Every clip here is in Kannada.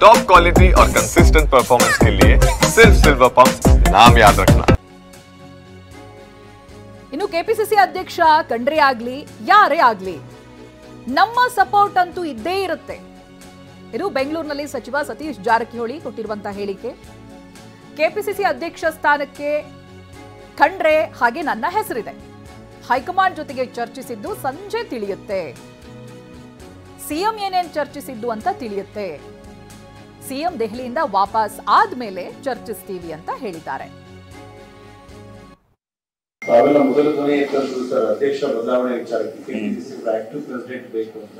टॉप क्वालिटी और कंसिस्टेंट परफॉर्मेंस के लिए सिर्फ सिल्वर पंप नाम याद रखना। ಇನ್ನು ಕೆಪಿಸಿಸಿ ಅಧ್ಯಕ್ಷ ಖಂಡ್ರೆ ಆಗ್ಲಿ ಯಾರೇ ಆಗ್ಲಿ ನಮ್ಮ ಸಪೋರ್ಟ್ ಅಂತೂ ಇದ್ದೇ ಇರುತ್ತೆ. ಇದು ಬೆಂಗಳೂರಿನಲ್ಲಿ ಸಚಿವ ಸತೀಶ್ ಜಾರಕಿಹೊಳಿ ಕೊಟ್ಟಿರುವಂತಹ ಹೇಳಿಕೆ. ಕೆಪಿಸಿಸಿ ಅಧ್ಯಕ್ಷ ಸ್ಥಾನಕ್ಕೆ ಖಂಡ್ರೆ ಹಾಗೆ ನನ್ನ ಹೆಸರಿದೆ. ಹೈಕಮಾಂಡ್ ಜೊತೆಗೆ ಚರ್ಚಿಸಿದ್ದು ಸಂಜೆ ತಿಳಿಯುತ್ತೆ. ಸಿಎಂ ಏನೇನ್ ಚರ್ಚಿಸಿದ್ದು ಅಂತ ತಿಳಿಯುತ್ತೆ. ಸಿಎಂ ದೆಹಲಿಯಿಂದ ವಾಪಸ್ ಆದ್ಮೇಲೆ ಚರ್ಚಿಸ್ತೀವಿ ಅಂತ ಹೇಳಿದ್ದಾರೆ. ತಾವೆಲ್ಲ ಮೊದಲ ಧ್ವನಿ ಎತ್ತಂದ್ರು ಸರ್ ಅಧ್ಯಕ್ಷ ಬದಲಾವಣೆ ವಿಚಾರಕ್ಕೆ ಕೆಪಿಸಿಸಿ ಆಕ್ಟಿವ್ ಪ್ರೆಸಿಡೆಂಟ್ ಬೇಕು ಅಂತ.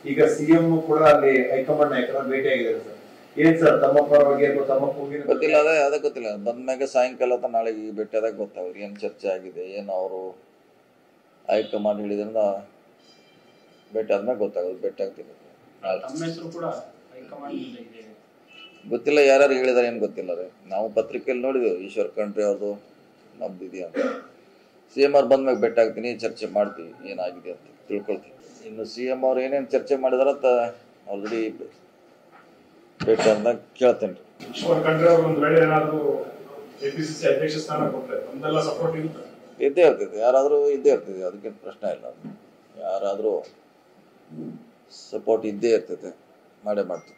ಈಗ ಸಿಎಂ ಕೂಡ ಅಲ್ಲಿ ಹೈಕಮಾಂಡ್ ನಾಯಕರ ಭೇಟಿಯಾಗಿದ್ದಾರೆ ಸರ್. ಏನ್ ಸರ್ ತಮ್ಮ ಪರವಾಗಿ ಅಥವಾ ತಮ್ಮ ಹೋಗಿ ಗೊತ್ತಿಲ್ಲ, ಅದೇ ಗೊತ್ತಿಲ್ಲ. ಬಂದ್ಮ್ಯಾಗ ಸಾಯಂಕಾಲ ನಾಳೆಗೆ ಭೇಟಿಯಾದಾಗ ಗೊತ್ತಾಗುತ್ತೆ ಏನ್ ಚರ್ಚೆ ಆಗಿದೆ, ಏನು ಅವರು ಹೈಕಮಾಂಡ್ ಹೇಳಿದ್ರಿಂದ ಭೇಟಿ ಆದ್ಮೇಲೆ ಗೊತ್ತಾಗೋದು. ಭೇಟಿ ಆಗ್ತಿದೆ ಗೊತ್ತಿಲ್ಲ, ಯಾರ್ಯಾರು ಹೇಳಿದಾರೆ ಏನು ಗೊತ್ತಿಲ್ಲ ರೀ. ನಾವು ಪತ್ರಿಕೆಯಲ್ಲಿ ನೋಡಿದೆವು ಈಶ್ವರ್ ಖಂಡ್ರೆ ಅವ್ರದ್ದು ನಮ್ದಿದೆಯಾ ಅಂತ. ಸಿಎಂ ಅವ್ರು ಬಂದ್ಮ್ಯಾಗ ಭೇಟಿ ಆಗ್ತೀನಿ, ಚರ್ಚೆ ಮಾಡ್ತೀವಿ ಏನಾಗಿದೆ ಅಂತ ತಿಳ್ಕೊಳ್ತೀವಿ. ಇನ್ನು ಸಿಎಂ ಅವ್ರು ಏನೇನು ಚರ್ಚೆ ಮಾಡಿದಾರ ಅಂತ ಆಲ್ರೆಡಿ ಭೇಟಿ ಅಂತ ಕೇಳ್ತೇನೆ ರೀ. ಈಶ್ವರ್ ಖಂಡ್ರೆ ಅವರು ಒಂದು ವೇಳೆ ಏನಾದರೂ ಕೆಪಿಸಿಸಿ ಅಧ್ಯಕ್ಷ ಸ್ಥಾನ ಕೊಟ್ಟರೆ ನಮ್ದೆಲ್ಲ ಸಪೋರ್ಟ್ ಇದ್ದೇ ಇರ್ತೈತೆ, ಯಾರಾದರೂ ಇದ್ದೇ ಇರ್ತೈತೆ, ಅದಕ್ಕೆ ಪ್ರಶ್ನೆ ಇಲ್ಲ. ಯಾರಾದರೂ ಸಪೋರ್ಟ್ ಇದ್ದೇ ಇರ್ತೈತೆ, ಮಾಡೇ ಮಾಡ್ತೀವಿ.